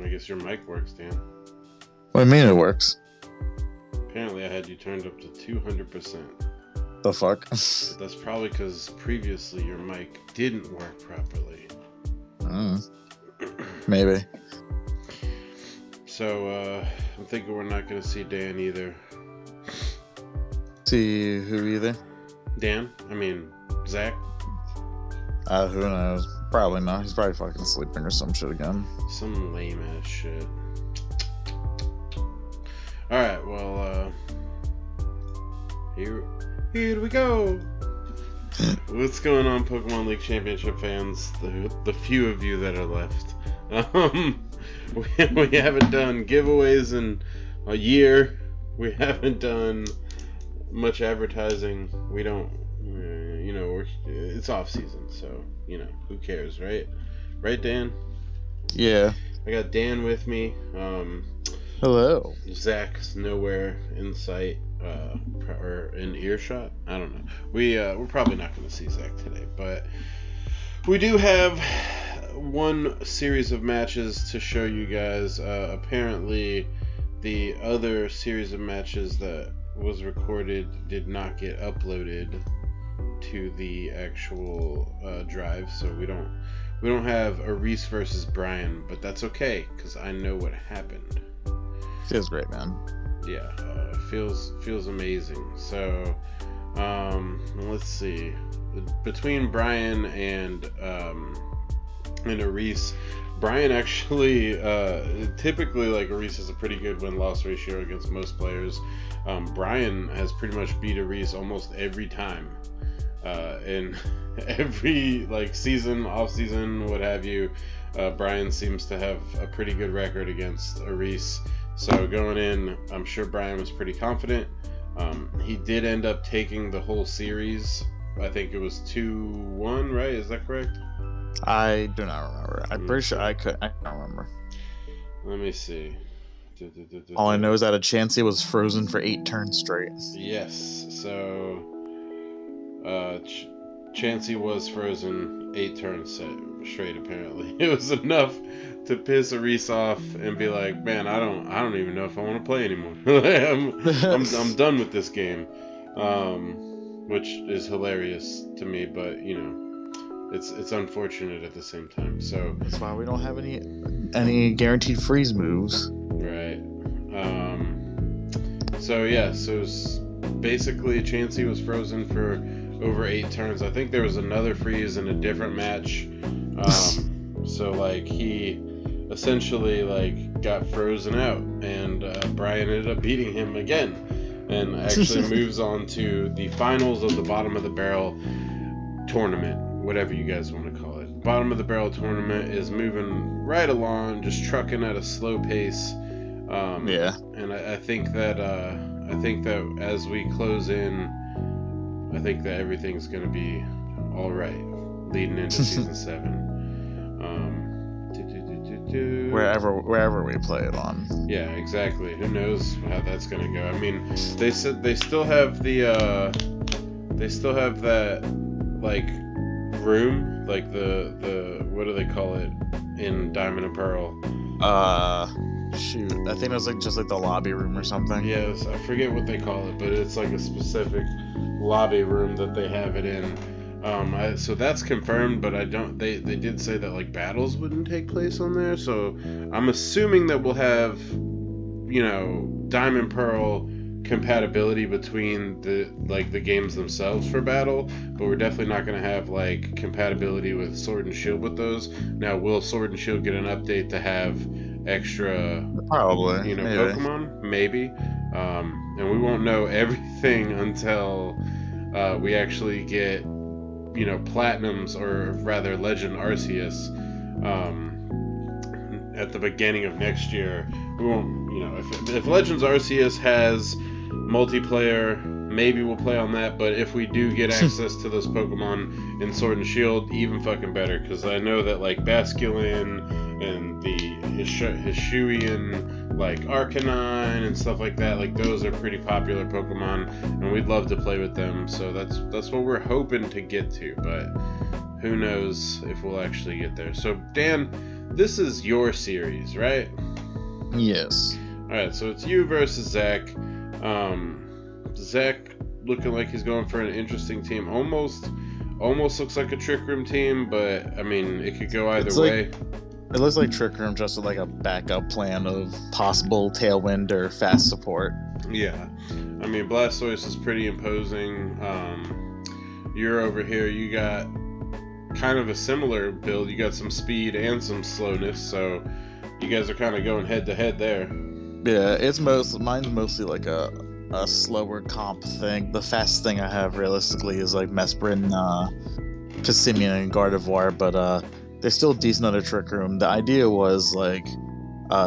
I guess your mic works, Dan. What do you mean it works? Apparently I had you turned up to 200%. The fuck? But that's probably because previously your mic didn't work properly. Maybe. So, I'm thinking we're not going to see Dan either. See who either? Zach? Who knows? Probably not. He's probably fucking sleeping or some shit again. Some lame ass shit. Alright, well, here we go! What's going on, Pokemon League Championship fans? The few of you that are left. We haven't done giveaways in a year. We haven't done much advertising. We don't, it's off season, so, who cares, right? Right, Dan? Yeah. I got Dan with me. Hello. Zach's nowhere in sight, or in earshot. I don't know. We're probably not going to see Zach today, but we do have one series of matches to show you guys. Apparently, the other series of matches that was recorded did not get uploaded to the actual drive, so we don't have a Reese versus Brian, but that's okay because I know what happened. Feels great, man. Yeah, feels amazing. So, let's see. Between Brian and Reese, Brian actually typically, like, Reese has a pretty good win-loss ratio against most players. Brian has pretty much beat Reese almost every time. In every season, off season, what have you, Brian seems to have a pretty good record against Reese. So going in, I'm sure Brian was pretty confident. He did end up taking the whole series. I think it was 2-1, right? Is that correct? I do not remember. I'm pretty sure I don't remember. Let me see. All I know is that a Chansey was frozen for 8 turns straight. Yes, so Chansey was frozen 8 turns straight, apparently. It was enough to piss Reese off and be like, man, I don't even know if I want to play anymore. I'm done with this game. Which is hilarious to me, but it's unfortunate at the same time. So that's why we don't have any guaranteed freeze moves. Right. So it's basically Chansey was frozen for over 8 turns. I think there was another freeze in a different match. So he essentially got frozen out, and Brian ended up beating him again, and actually moves on to the finals of the bottom of the barrel tournament, whatever you guys want to call it. Bottom of the barrel tournament is moving right along, just trucking at a slow pace. Yeah. And I think that as we close in, I think that everything's going to be all right leading into season 7. Wherever we play it on. Yeah, exactly. Who knows how that's going to go? I mean, they said they still have that room, the what do they call it in Diamond and Pearl? Shoot, I think it was just the lobby room or something. Yes, I forget what they call it, but it's a specific lobby room that they have it in. So that's confirmed, but they did say that battles wouldn't take place on there, so I'm assuming that we'll have Diamond Pearl compatibility between the games themselves for battle, but we're definitely not going to have compatibility with Sword and Shield with those. Now, will Sword and Shield get an update to have extra probably maybe. Pokemon? Maybe. And we won't know everything until we actually get Platinums, or rather Legend Arceus, at the beginning of next year. We won't, if Legends Arceus has multiplayer, maybe we'll play on that. But if we do get access to those Pokemon in Sword and Shield, even fucking better, because I know that like Basculin and the Hisuian, like Arcanine and stuff like that, like those are pretty popular Pokemon, and we'd love to play with them. So that's what we're hoping to get to, but who knows if we'll actually get there. So Dan, this is your series, right? Yes. Alright, so it's you versus Zach. Zach looking like he's going for an interesting team. Almost looks like a Trick Room team, but I mean, it could go either way. It looks like Trick Room just with like a backup plan of possible Tailwind or fast support. Yeah. I mean, Blastoise is pretty imposing. You're over here, you got kind of a similar build. You got some speed and some slowness, so you guys are kind of going head to head there. Yeah, mine's mostly like a slower comp thing. The fastest thing I have realistically is like Mesprin, Pissimian, and Gardevoir, but they're still decent under Trick Room. The idea was like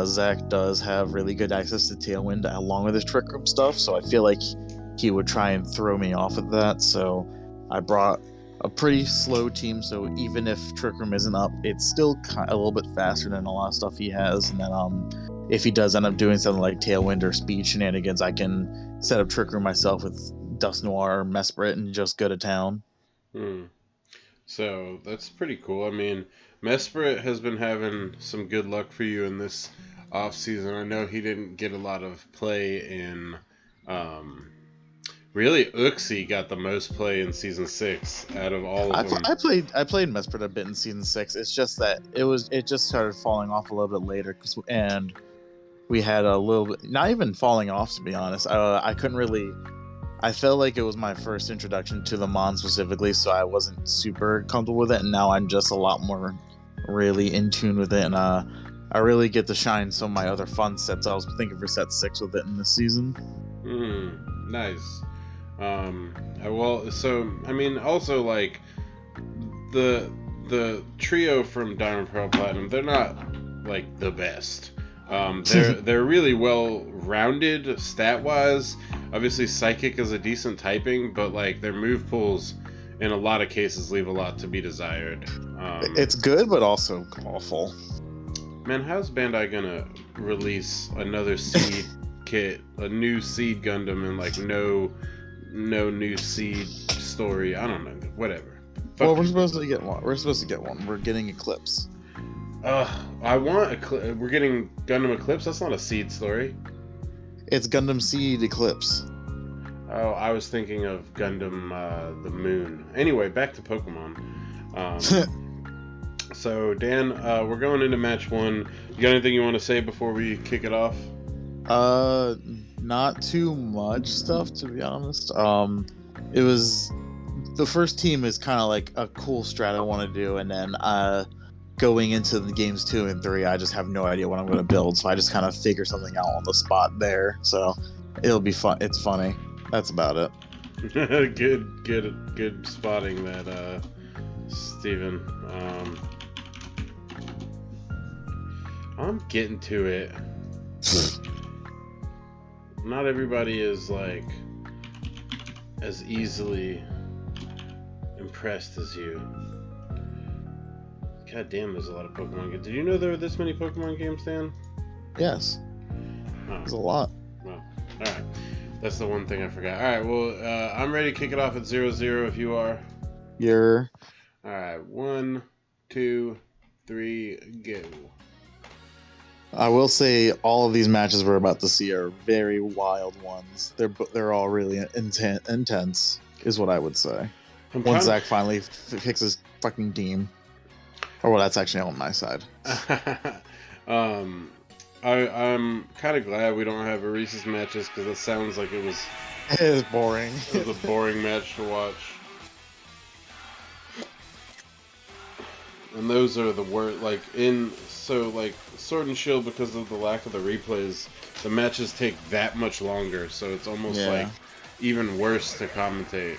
Zach does have really good access to Tailwind along with his Trick Room stuff, so I feel like he would try and throw me off of that. So I brought a pretty slow team, so even if Trick Room isn't up, it's still a little bit faster than a lot of stuff he has. And then if he does end up doing something like Tailwind or Speed shenanigans, I can set up Trick Room myself with Dusknoir, Mesprit, and just go to town. So that's pretty cool. I mean, Mesprit has been having some good luck for you in this off season. I know he didn't get a lot of play in. Really, Uxie got the most play in season 6 out of all of them. I played Mesprit a bit in season 6. It's just that it just started falling off a little bit later, and we had a little bit, not even falling off, to be honest. I couldn't really. I felt like it was my first introduction to the Mon specifically, so I wasn't super comfortable with it, and now I'm just a lot more really in tune with it, and I really get to shine some of my other fun sets. I was thinking for set 6 with it in this season. Nice. So I mean, also like the trio from Diamond, Pearl, Platinum, they're not like the best. They're really well rounded stat wise. Obviously, Psychic is a decent typing, but like their move pools in a lot of cases leave a lot to be desired. It's good, but also awful. Man, how's Bandai gonna release another seed kit, a new seed Gundam, and like no new seed story? I don't know. Whatever. Well, we're supposed to get one. We're getting Eclipse. I want we're getting Gundam Eclipse. That's not a seed story. It's Gundam Seed Eclipse. Oh, I was thinking of Gundam the Moon. Anyway, back to Pokemon. So Dan, we're going into match 1. You got anything you want to say before we kick it off? Not too much stuff, to be honest. It was the first team is kind of like a cool strat I want to do, and then going into the games 2 and 3, I just have no idea what I'm going to build, so I just kind of figure something out on the spot there. So it'll be fun. It's funny. That's about it. Good spotting that, Steven. I'm getting to it. Not everybody is like as easily impressed as you. God damn, there's a lot of Pokemon games. Did you know there were this many Pokemon games, Dan? Yes. Oh. There's a lot. Well, alright. That's the one thing I forgot. Alright, well, I'm ready to kick it off at 0-0 if you are. You're... Alright, 1, 2, 3, go. I will say all of these matches we're about to see are very wild ones. They're all really intense, is what I would say. Once Zach finally picks his fucking team. Or well, that's actually on my side. I'm kind of glad we don't have Reese's matches, because it sounds like it was... It is boring. It was a boring match to watch. And those are the worst, like, Sword and Shield, because of the lack of the replays, the matches take that much longer, so it's almost like even worse to commentate.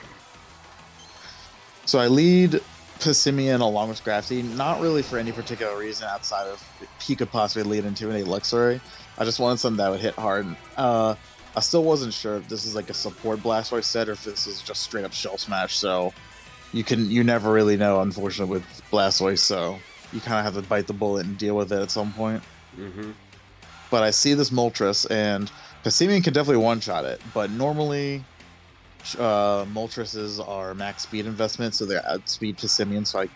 So I lead Pessimian along with Scrafty, not really for any particular reason outside of he could possibly lead into an Luxury. I just wanted something that would hit hard. I still wasn't sure if this is like a support Blastoise set or if this is just straight up Shell Smash. So you never really know, unfortunately, with Blastoise. So you kind of have to bite the bullet and deal with it at some point. Mm-hmm. But I see this Moltres, and Pessimian can definitely one-shot it. But normally, Moltres are max speed investments, so they're outspeed Pessimian, so I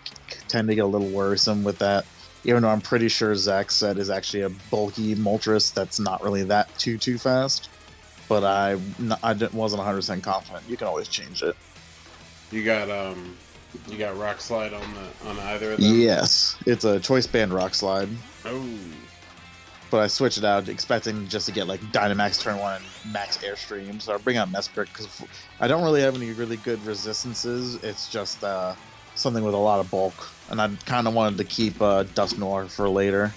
tend to get a little worrisome with that. Even though I'm pretty sure Zach's set is actually a bulky Moltres that's not really that too fast. But I wasn't 100% confident. You can always change it. You got Rock Slide on either of them? Yes, it's a Choice Band Rock Slide. Oh. But I switched it out, expecting just to get like Dynamax turn 1 and Max Airstream. So I bring out Mesprit because I don't really have any really good resistances. It's just something with a lot of bulk. And I kind of wanted to keep Dusknoir for later.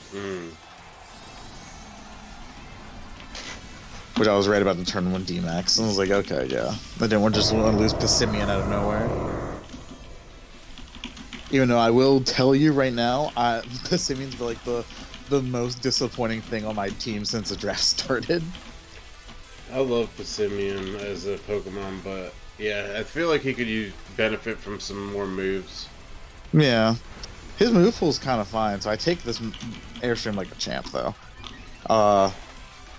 Which I was right about to turn 1 D-Max. And I was like, okay, yeah. I didn't just want to lose Pessimian out of nowhere. Even though I will tell you right now, Pessimian's like the most disappointing thing on my team since the draft started. I love Pessimian as a Pokemon, but yeah, I feel like he could benefit from some more moves. Yeah. His move pool's kind of fine, so I take this Airstream like a champ, though.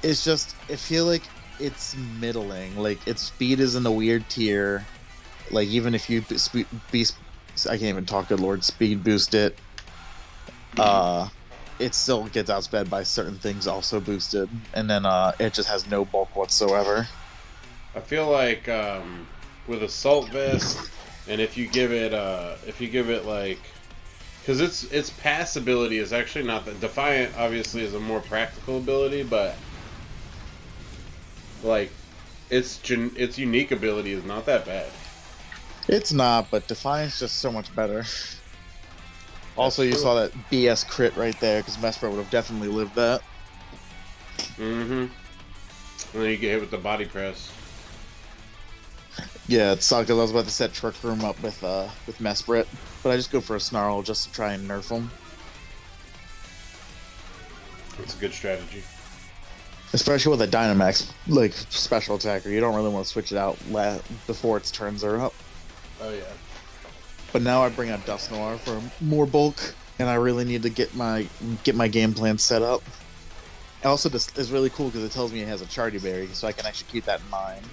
It's just, I feel like it's middling. Like, its speed is in the weird tier. Like, even if you I can't even talk, good lord, speed boost it. It still gets outsped by certain things also boosted, and then it just has no bulk whatsoever. I feel like with Assault Vest, and if you give it like, because its pass ability is actually not that Defiant. Obviously, is a more practical ability, but like its unique ability is not that bad. It's not, but Defiant's just so much better. Also, you saw that BS crit right there, because Mesprit would have definitely lived that. Mm-hmm. And then you get hit with the body press. Yeah, it sucked because I was about to set Trick Room up with Mesprit, but I just go for a Snarl just to try and nerf him. That's a good strategy. Especially with a Dynamax, like, special attacker. You don't really want to switch it out before its turns are up. Oh, yeah. But now I bring out Dusknoir for more bulk, and I really need to get my game plan set up. Also, this is really cool because it tells me it has a Chardy Berry, so I can actually keep that in mind.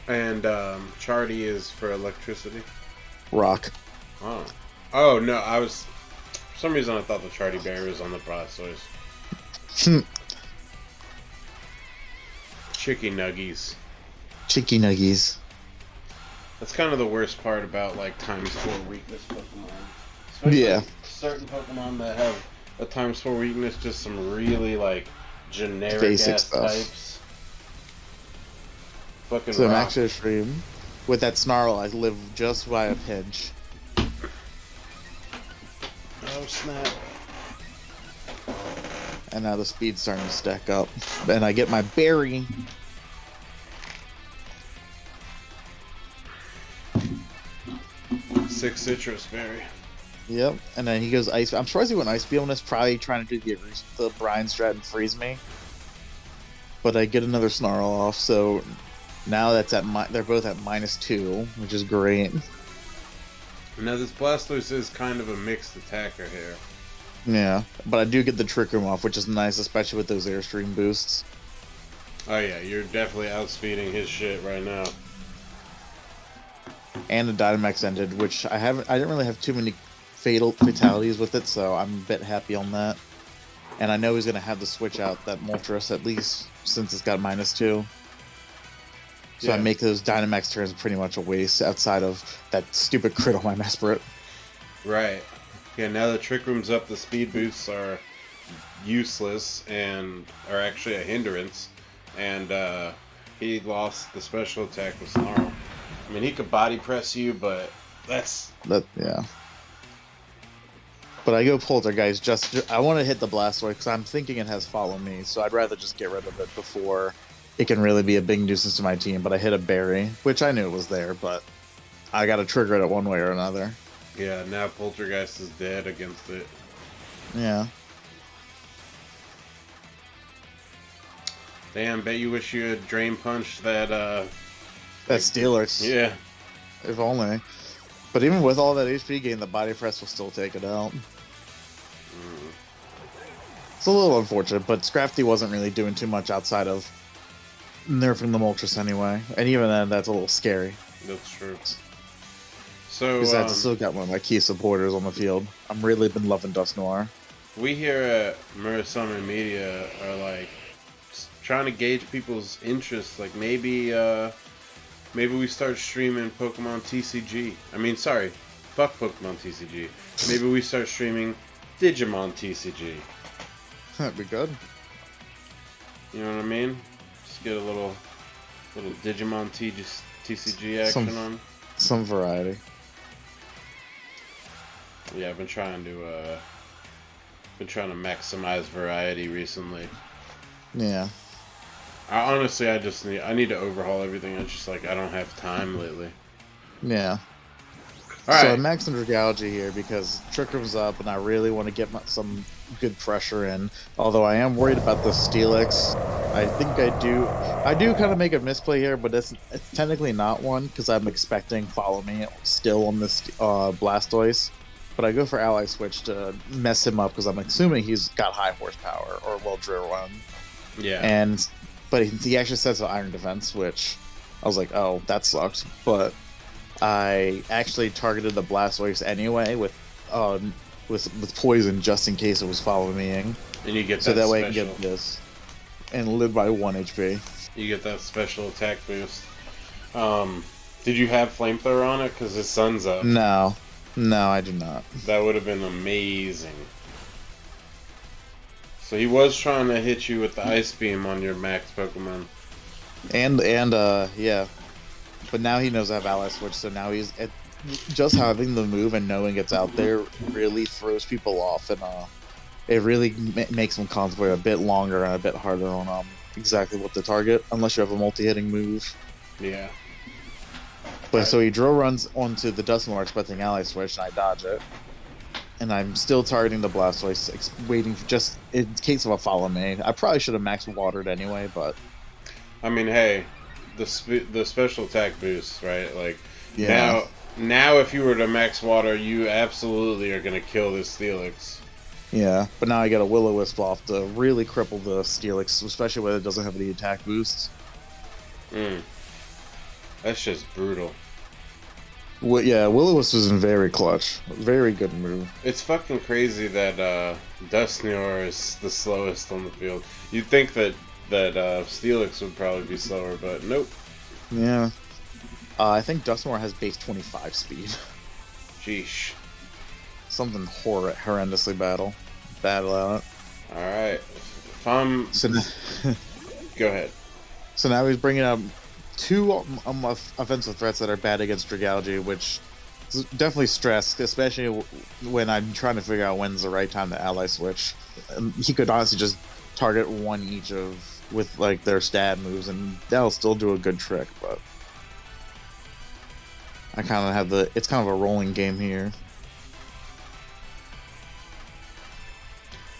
And Chardy is for electricity? Rock. Oh. Oh, no, for some reason I thought the Chardy Berry was on the Blastoise. Chicky Nuggies. Chicky Nuggies. That's kind of the worst part about, like, ×4 weakness Pokemon. Especially yeah. Certain Pokemon that have a ×4 weakness, just some really, like, generic basic ass stuff. types. Fucking So rock. Max Airstream. With that Snarl, I live just by a pinch. Oh, snap. And now the speed's starting to stack up. And I get my berry. Six Citrus Berry. Yep. And then he goes Ice. I'm surprised he went Ice Beam on this. Probably trying to do the Brian strat and freeze me. But I get another Snarl off, so now that's they're both at -2, which is great. Now this Blastoise is kind of a mixed attacker here. Yeah, but I do get the Trick Room off, which is nice, especially with those Airstream boosts. Oh yeah, you're definitely outspeeding his shit right now. And the Dynamax ended, which I didn't really have too many fatalities with it, so I'm a bit happy on that. And I know he's gonna have to switch out that Moltres at least, since it's got -2. So yeah. I make those Dynamax turns pretty much a waste outside of that stupid crit on my Mesprit. Right. Yeah, now the Trick Room's up, the speed boosts are useless and are actually a hindrance. And he lost the special attack with Snarl. I mean, he could body press you, but yeah. But I go Poltergeist I want to hit the Blastoise because I'm thinking it has Follow Me, so I'd rather just get rid of it before it can really be a big nuisance to my team. But I hit a Berry, which I knew was there, but I got to trigger it one way or another. Yeah, now Poltergeist is dead against it. Yeah. Damn, bet you wish you had drain punched that, That Steelix. Yeah. If only. But even with all that HP gain, the body press will still take it out. It's a little unfortunate, but Scrafty wasn't really doing too much outside of nerfing the Moltres anyway. And even then, that's a little scary. That's true. So, Besides, I still got one of my key supporters on the field. I'm really been loving Dust Noir. We here at Murasama Media are like trying to gauge people's interests. Like maybe we start streaming Pokemon TCG. I mean, sorry, fuck Pokemon TCG. Maybe we start streaming Digimon TCG. That'd be good. You know what I mean? Just get a little Digimon TCG action on. Some variety. Yeah, I've been trying to maximize variety recently. Yeah. I need to overhaul everything. It's just like I don't have time lately. Yeah. All so right. I'm maxing Dragalge here because Trick Room's up, and I really want to get some good pressure in. Although I am worried about the Steelix. I think I do kind of make a misplay here, but it's technically not one because I'm expecting Follow Me still on this Blastoise. But I go for Ally Switch to mess him up because I'm assuming he's got high horsepower or drill run. Yeah. But he actually sets an Iron Defense, which I was like, oh, that sucks. But I actually targeted the Blastoise anyway with poison just in case it was following me in. And you get so that way special. I can get this and live by 1 HP. You get that special attack boost. Did you have Flamethrower on it? Because his sun's up. No, I do not. That would have been amazing. So he was trying to hit you with the Ice Beam on your max Pokemon. And yeah. But now he knows I have Ally Switch, so now he's just having the move and knowing it's out there really throws people off, and it really makes them concentrate a bit longer and a bit harder on exactly what to target, unless you have a multi-hitting move. Yeah. But so he drill runs onto the Dusknoir expecting Ally Switch, and I dodge it. And I'm still targeting the Blastoise, waiting for just in case of a Follow Me. I probably should have max watered anyway, but I mean, hey, the special attack boost, right? Like yeah. now if you were to max water, you absolutely are gonna kill this Steelix. Yeah, but now I get a Will-O-Wisp off to really cripple the Steelix, especially when it doesn't have any attack boosts. That's just brutal. Well, yeah, Will-O-Wisp is very clutch. Very good move. It's fucking crazy that Dusknoir is the slowest on the field. You'd think that Steelix would probably be slower, but nope. Yeah. I think Dusknoir has base 25 speed. Sheesh. Something horrendously battle at it. Alright. If I'm... Go ahead. So now he's bringing up 2 offensive threats that are bad against Dragalge, which is definitely stress, especially when I'm trying to figure out when's the right time to Ally Switch. He could honestly just target one each with like their stab moves, and that'll still do a good trick, but I kind of have it's kind of a rolling game here.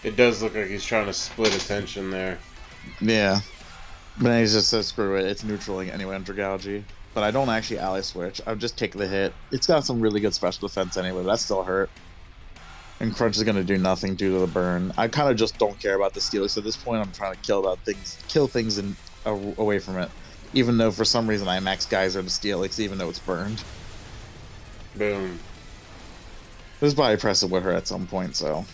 It does look like he's trying to split attention there. Yeah. But then he just says, screw it, it's neutraling anyway on Dragalge. But I don't actually Ally Switch, I'll just take the hit. It's got some really good special defense anyway, but that still hurt. And Crunch is going to do nothing due to the burn. I kind of just don't care about the Steelix at this point. I'm trying to kill things away from it. Even though for some reason I max Geyser to Steelix, even though it's burned. Boom. This body press would hurt at some point, so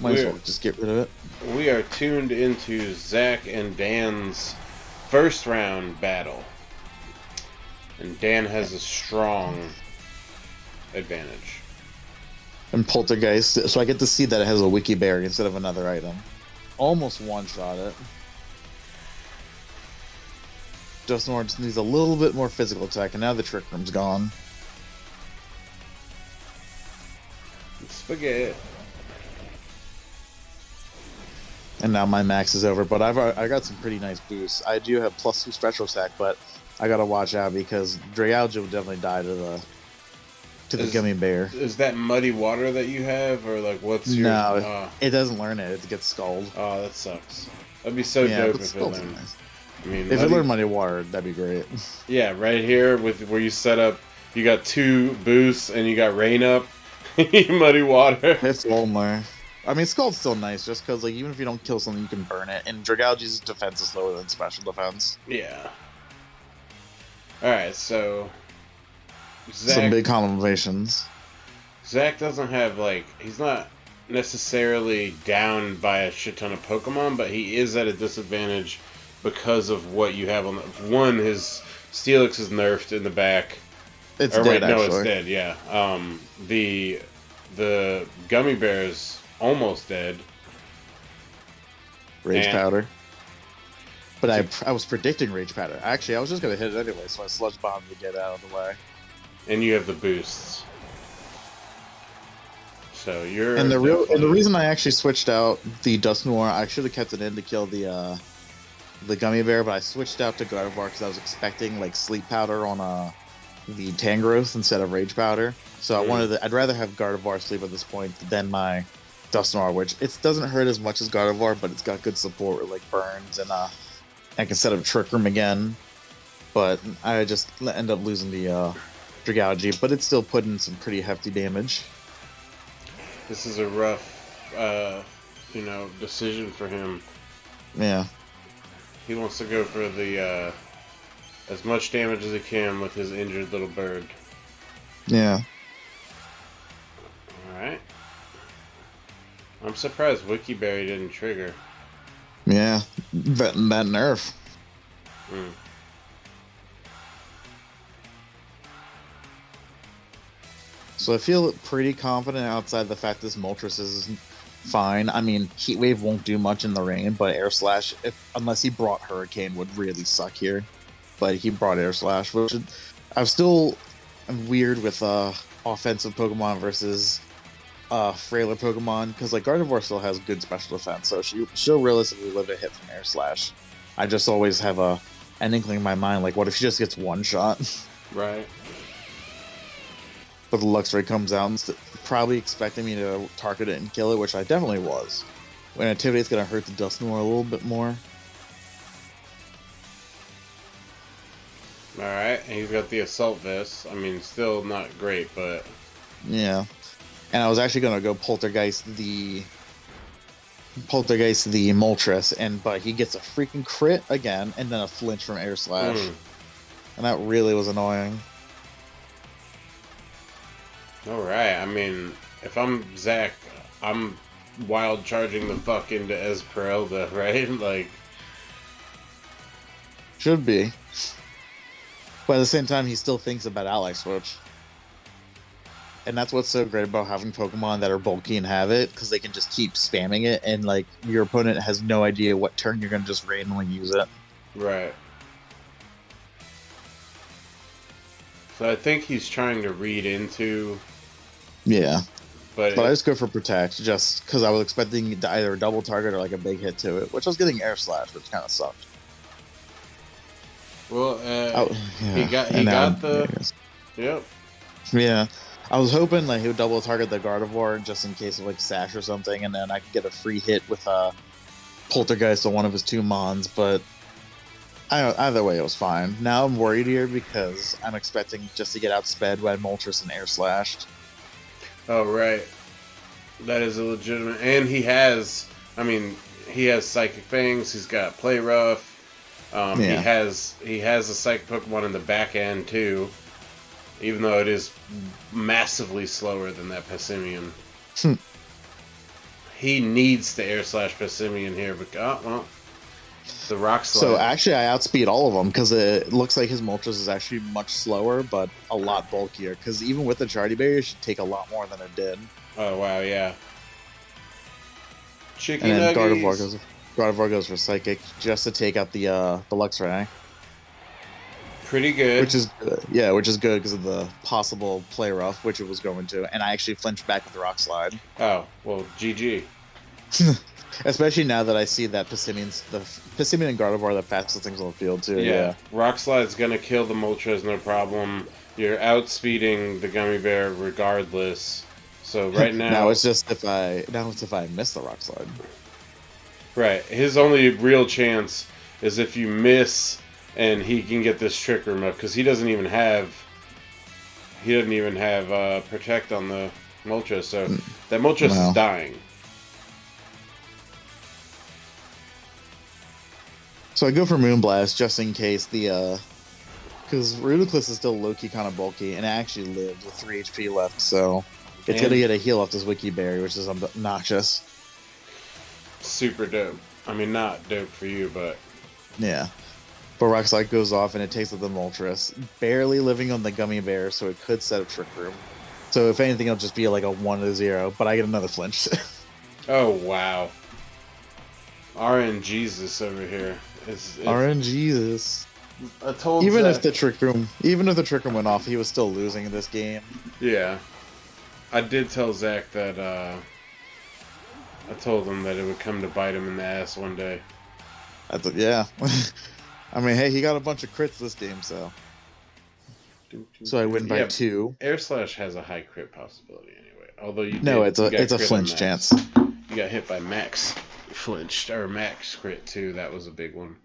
might as well just get rid of it. We are tuned into Zach and Dan's first round battle. And Dan has a strong advantage. And Poltergeist, so I get to see that it has a Wiki Berry instead of another item. Almost one-shot it. Dusknoir just needs a little bit more physical attack, and now the Trick Room's gone. Spaghetti. And now my max is over, but I got some pretty nice boosts. I do have +2 special attack, but I gotta watch out because Dragalge will definitely die to to the gummy bear. Is that muddy water that you have, or like what's your? No, it doesn't learn it. It gets Scald. Oh, that sucks. That'd be so dope if it learned. Nice. I mean, if it learned muddy water, that'd be great. Yeah, right here with where you set up, you got 2 boosts and you got rain up, muddy water. It's lonely. I mean, Scald's still nice, just because like even if you don't kill something, you can burn it. And Dragalge's defense is lower than special defense. Yeah. All right, so Zach, some big combinations. Zach doesn't have he's not necessarily down by a shit ton of Pokemon, but he is at a disadvantage because of what you have on the one. His Steelix is nerfed in the back. It's dead. No, it's dead. Yeah. The gummy bear is almost dead. Rage powder. But I was predicting Rage powder. Actually, I was just gonna hit it anyway, so I sludge bombed to get out of the way. And you have the boosts. So you're. And the reason I actually switched out the Dust Noir, I should have kept it in to kill the gummy bear, but I switched out to Gardevoir because I was expecting sleep powder on the Tangrowth instead of Rage powder. So I'd rather have Gardevoir sleep at this point than my Dust Noir, which it doesn't hurt as much as Gardevoir, but it's got good support with burns, and I can set up Trick Room again. But I just end up losing the Dragalge, but it's still putting some pretty hefty damage. This is a rough, decision for him. Yeah. He wants to go for the as much damage as he can with his injured little bird. Yeah. Alright. I'm surprised Wikiberry didn't trigger. Yeah. That nerf. So I feel pretty confident outside the fact this Moltres is fine. I mean, Heat Wave won't do much in the rain, but Air Slash, unless he brought Hurricane, would really suck here. But he brought Air Slash, which I'm weird with offensive Pokemon versus frailer Pokemon, because Gardevoir still has good special defense, so she'll realistically live a hit from Air Slash. I just always have an inkling in my mind, what if she just gets one shot? Right. But the Luxray comes out and probably expecting me to target it and kill it, which I definitely was. When Activate's going to hurt the Dusknoir a little bit more. Alright, and he's got the Assault Vest. I mean, still not great, but... Yeah. And I was actually going to go Poltergeist the Moltres, but he gets a freaking crit again, and then a flinch from Air Slash. And that really was annoying. Alright, I mean, if I'm Zach, I'm wild charging the fuck into Esmeralda, right? Should be. But at the same time, he still thinks about Ally Switch. And that's what's so great about having Pokemon that are bulky and have it, because they can just keep spamming it, and your opponent has no idea what turn you're going to just randomly use it. Right. So I think he's trying to read into... Yeah. But I just go for Protect, just because I was expecting to either a double target or a big hit to it, which I was getting Air Slash, which kind of sucked. Well, yeah. he got the... Yep. Yeah. I was hoping he would double target the Gardevoir just in case of Sash or something, and then I could get a free hit with Poltergeist on one of his 2 Mons, but either way it was fine. Now I'm worried here because I'm expecting just to get outsped by Moltres and Air Slashed. Oh, right. That is a legitimate... And he has Psychic Fangs, he's got Play Rough, yeah. he has a Psychic Pokemon in the back end, too. Even though it is massively slower than that Passimian. He needs to Air Slash Passimian here, but the Rock Slide. So actually I outspeed all of them, because it looks like his Moltres is actually much slower, but a lot bulkier, because even with the Charity Barrier, it should take a lot more than it did. Oh, wow, yeah. Chicken and then Nuggies. Gardevoir goes for Psychic, just to take out the Luxray. Pretty good. Which is good because of the possible Play Rough, which it was going to, and I actually flinched back with the Rock Slide. Oh, well, GG. Especially now that I see that Passimian and Gardevoir are the fastest things on the field too. Yeah. Rock Slide's gonna kill the Moltres, no problem. You're outspeeding the gummy bear regardless. So right Now now, it's just if I miss the rock slide. right, his only real chance is if you miss and he can get this trick room up because he doesn't even have protect on the Moltres, so that Moltres is Well, dying. so I go for Moonblast just in case the because Rudiclus is still low-key kind of bulky, and it actually lived with 3 HP left, so it's And gonna get a heal off this Wiki Berry, which is obnoxious. super dope. I mean, not dope for you, but Yeah. But Rock Slide goes off, and it takes out the Moltres, barely living on the Gummy Bear, so it could set up Trick Room. So if anything, it'll just be like a 1-0, but I get another flinch. oh wow, RNGesus over here. RNGesus. I told Even Zach, if the Trick Room went off, he was still losing in this game. yeah, I did tell Zach that I told him that it would come to bite him in the ass one day. Yeah. I mean, hey, he got a bunch of crits this game, so I win by 2. Air Slash has a high crit possibility anyway. Although you It's got a crit flinch on chance. You got hit by Max flinched or Max crit too. That was a big one.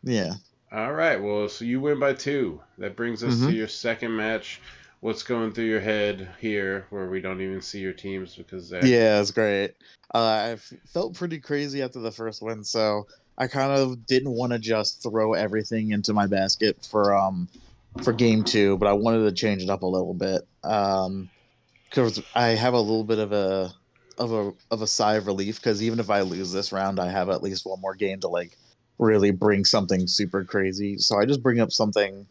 Yeah. All right. Well, so you win by 2. That brings us to Mhm. your second match. What's going through your head here, where we don't even see your teams because Zach? Yeah, it's great. Felt pretty crazy after the first win, so I kind of didn't want to just throw everything into my basket for game 2, but I wanted to change it up a little bit. Because I have a little bit of a sigh of relief, because even if I lose this round, I have at least one more game to like really bring something super crazy. So I just bring up something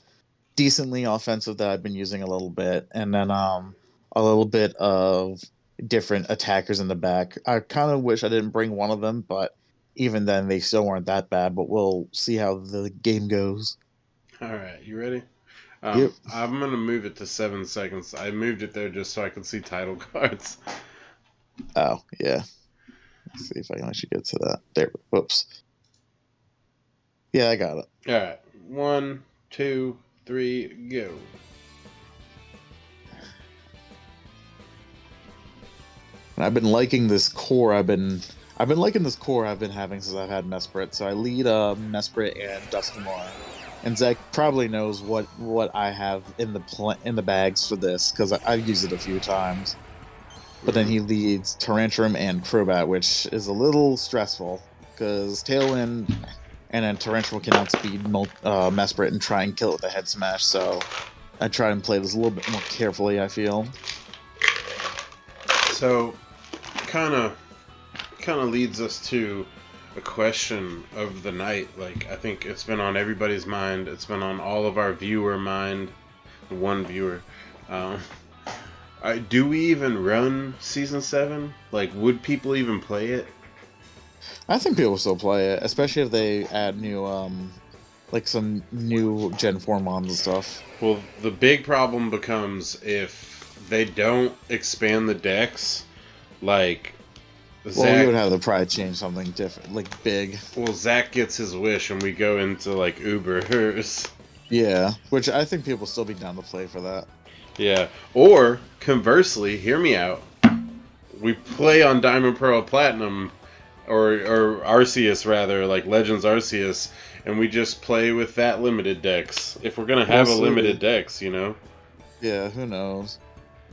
decently offensive that I've been using a little bit, and then a little bit of different attackers in the back. I kind of wish I didn't bring one of them, but even then they still weren't that bad. But we'll see how the game goes. All right. You ready? Yep. I'm gonna move it to 7 seconds. I moved it there just so I can see title cards. Oh yeah. Let's see if I can actually get to that. There. Whoops. Yeah, I got it. All right. 1, 2, 3, go. And I've been liking this core. I've been liking this core I've been having since I've had Mesprit. So I lead Mesprit and Dusknoir. And Zach probably knows what I have in the bags for this, because I've used it a few times. But then he leads Tyrantrum and Crobat, which is a little stressful, because Tailwind and then Tyrantrum can outspeed Mesprit and try and kill it with a head smash. So I try and play this a little bit more carefully, I feel. So, kind of leads us to a question of the night. Like, I think it's been on everybody's mind. It's been on all of our viewer mind. One viewer. Do we even run Season 7? Like, would people even play it? I think people still play it, especially if they add new, like some new Gen 4 mons and stuff. Well, the big problem becomes if they don't expand the decks, like Well, we would have to probably change something different, like big. Well, Zach gets his wish and we go into like Ubers. Yeah, which I think people still be down to play for that. Yeah. Or conversely, hear me out. We play on Diamond, Pearl, Platinum, or Arceus rather, like Legends Arceus, and we just play with that limited decks. If we're gonna have a limited decks, you know. Yeah, who knows?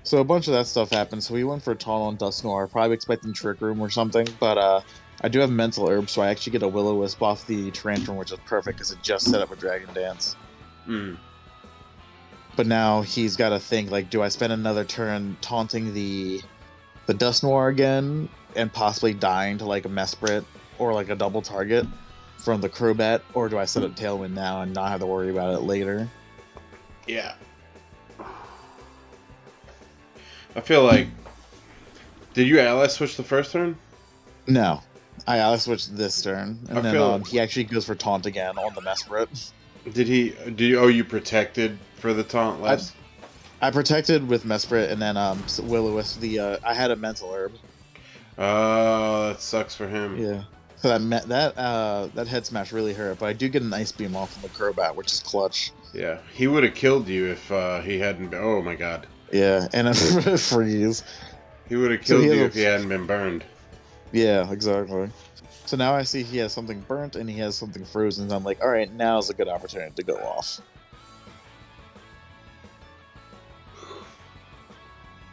So a bunch of that stuff happened. So we went for Taunt on Dusknoir, probably expecting Trick Room or something. But I do have Mental Herb, so I actually get a Will-O-Wisp off the Tyrantrum, which is perfect because it just set up a Dragon Dance. But now he's got to think, like, do I spend another turn taunting the Dusknoir again and possibly dying to like a Mesprit or like a double target from the Crobat, or do I set up Tailwind now and not have to worry about it later? Yeah. I feel like. Did you ally switch the first turn? No. I ally switched this turn, and then he actually goes for Taunt again on the Mesprit. Did he? You protected for the taunt last? I protected with Mesprit, and then Will-O-Wisp. I had a Mental Herb. Oh, that sucks for him. Yeah. So that head smash really hurt, but I do get an Ice Beam off of the Crobat, which is clutch. Yeah, he would have killed you if he hadn't been. Oh my god. Yeah, and a freeze. He would have So he killed has you a if he hadn't been burned. yeah, exactly. So now I see he has something burnt and he has something frozen. I'm like, all right, now's a good opportunity to go off.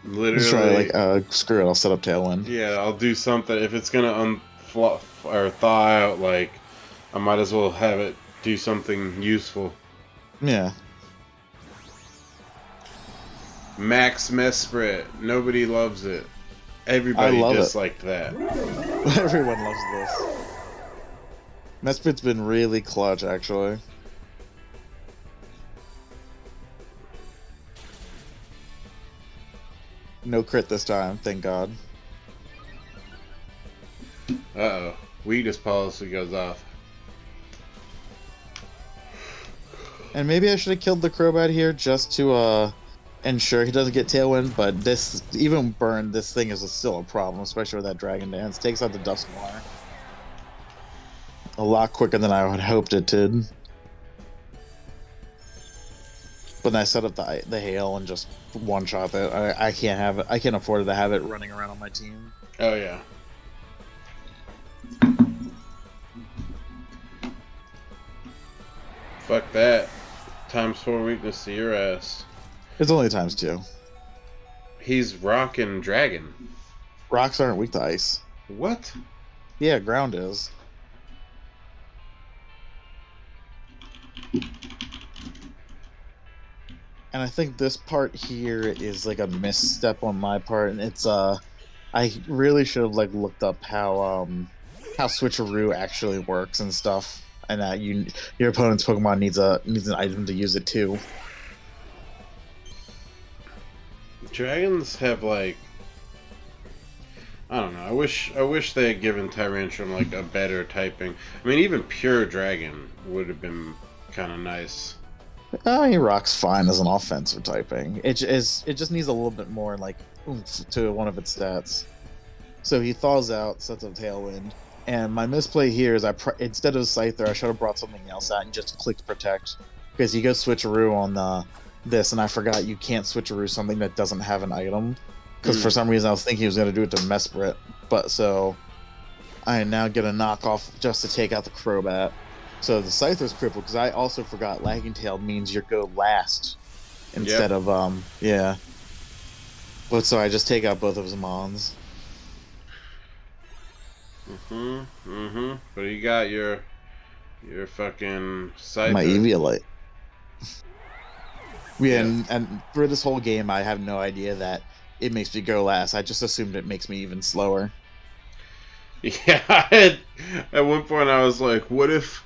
Just try Literally. like, screw it, I'll set up Tailwind. Yeah, I'll do something. If it's gonna or thaw out, like, I might as well have it do something useful. Yeah. Max Mesprit. Nobody loves it. Everybody disliked that. Everyone loves this. Mesprit's been really clutch, actually. No crit this time, thank God. Uh-oh. Weakness policy goes off. And maybe I should have killed the Crobat here just to ensure he doesn't get Tailwind, but this, even burn, this thing is still a problem, especially with that Dragon Dance. Takes out the Dusknoir a lot quicker than I would hoped it did. But then I set up the Hail and just one-shot it. I can't have it. I can't afford to have it running around on my team. Oh, yeah. Fuck that. ×4 weakness to your ass. It's only ×2. He's rock and dragon. Rocks aren't weak to ice. What? Yeah, ground is. And I think this part here is like a misstep on my part, and it's I really should have like looked up how switcheroo actually works and stuff, and that your opponent's Pokemon needs an item to use it too. Dragons have like, I don't know. I wish they had given Tyrantrum like a better typing. I mean, even pure dragon would have been kind of nice. He rocks fine as an offensive typing. It just needs a little bit more like oomph to one of its stats. So he thaws out, sets up Tailwind, and my misplay here is instead of Scyther, I should have brought something else out and just clicked Protect, because you go switcheroo on this, and I forgot you can't switcheroo something that doesn't have an item, because for some reason I was thinking he was going to do it to Mesprit, but so I now get a knockoff just to take out the Crobat. So the Scyther's crippled, because I also forgot Lagging Tail means you go last instead of, yeah. But so I just take out both of his Mons. But you got your fucking Scyther. My Eviolite. Yeah, and through this whole game, I have no idea that it makes me go last. I just assumed it makes me even slower. Yeah, at one point I was like, what if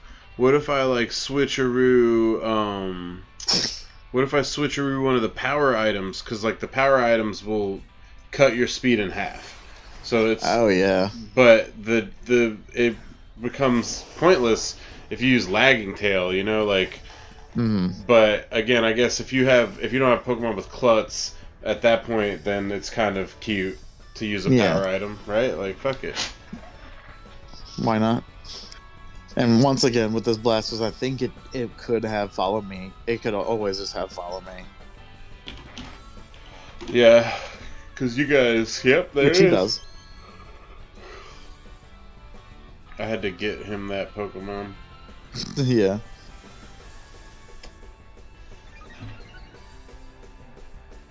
I like switcheroo what if I switcheroo one of the power items, because like the power items will cut your speed in half. So it's oh yeah. But it becomes pointless if you use Lagging Tail, you know, like but again, I guess if you don't have Pokemon with Klutz at that point, then it's kind of cute to use a power item, right? Like fuck it. Why not? And once again, with this Blastoise, I think it could have Follow Me. It could always just have Follow Me. Yeah, because you guys, there Which he does. I had to get him that Pokemon. Yeah.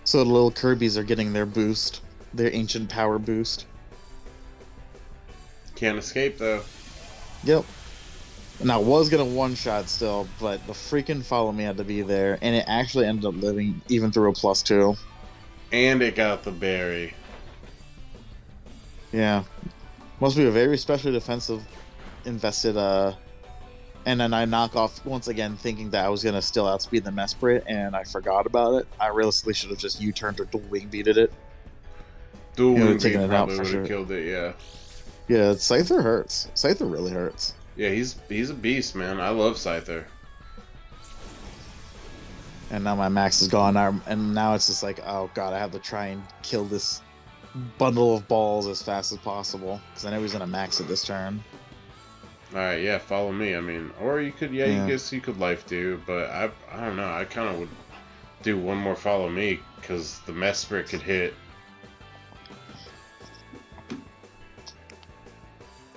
So the little Kirby's are getting their boost. Their ancient power boost. Can't escape, though. Yep. And I was going to one-shot still, but the freaking Follow Me had to be there, and it actually ended up living even through a +2. And it got the berry. Yeah. Must be a very specially defensive invested, and then I knock off once again thinking that I was going to still outspeed the Mesprit, and I forgot about it. I realistically should have just U-turned or dual wing beated it. Dual wing beat probably would have killed it, yeah. Yeah, Scyther hurts. Scyther really hurts. Yeah, he's a beast, man. I love Scyther. And now my max is gone, and now it's just like, oh god, I have to try and kill this bundle of balls as fast as possible, because I know he's going to max it this turn. Alright, yeah, follow me. I mean, or you could, yeah, Yeah. you could life do, but I don't know. I kind of would do one more follow me, because the Mesprit could hit.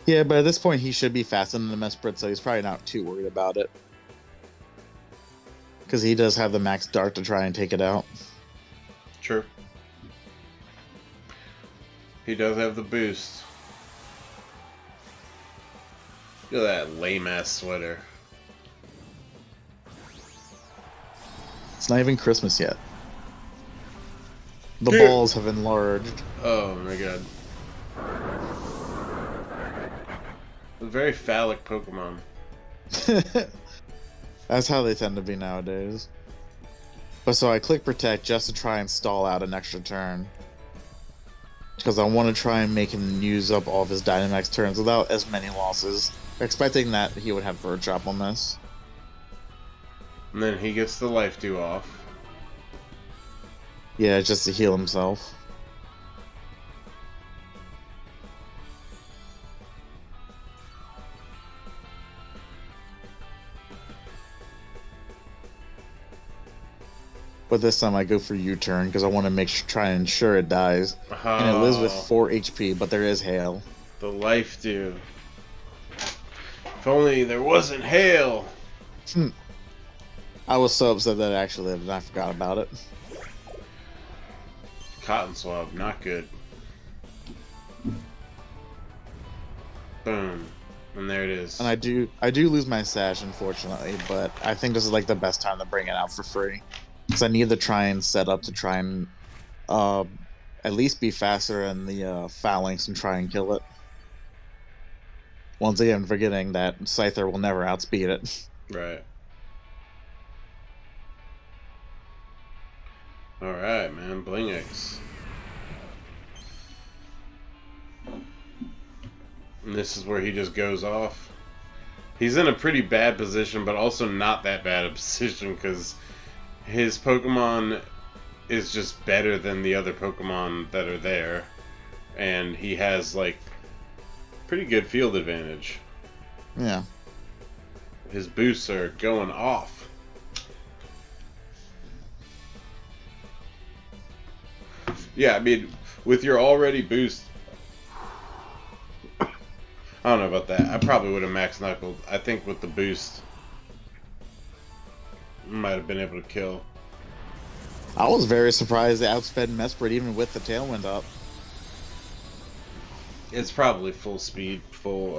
Yeah, but at this point he should be faster than the Mesprit, so he's probably not too worried about it. Because he does have the max dart to try and take it out. True. He does have the boost. Look at that lame-ass sweater. It's not even Christmas yet. The balls have enlarged. Oh my god. A very phallic Pokemon. That's how they tend to be nowadays. But so I click Protect just to try and stall out an extra turn. Because I want to try and make him use up all of his Dynamax turns without as many losses. Expecting that he would have Bird Drop on this. And then he gets the Life Dew off. Yeah, just to heal himself. But this time I go for U-turn because I want to try and ensure it dies. Oh, And it lives with 4 HP, but there is Hail. The Life Dew. If only there wasn't Hail. I was so upset that it actually lived and I forgot about it. Cotton Swab, not good. Boom. And there it is. And I do lose my Sash, unfortunately, but I think this is like the best time to bring it out for free. Because I need to try and set up to try and at least be faster in the Phalanx and try and kill it. Once again, forgetting that Scyther will never outspeed it. Right. Alright, man. Bling X. And this is where he just goes off. He's in a pretty bad position, but also not that bad a position, because his Pokemon is just better than the other Pokemon that are there. And he has, like, pretty good field advantage. Yeah. His boosts are going off. Yeah, I mean, with your already boost, I don't know about that. I probably would have max knuckled. I think with the boost, might have been able to kill. I was very surprised they outsped Mesprit even with the Tailwind up. It's probably full speed, full,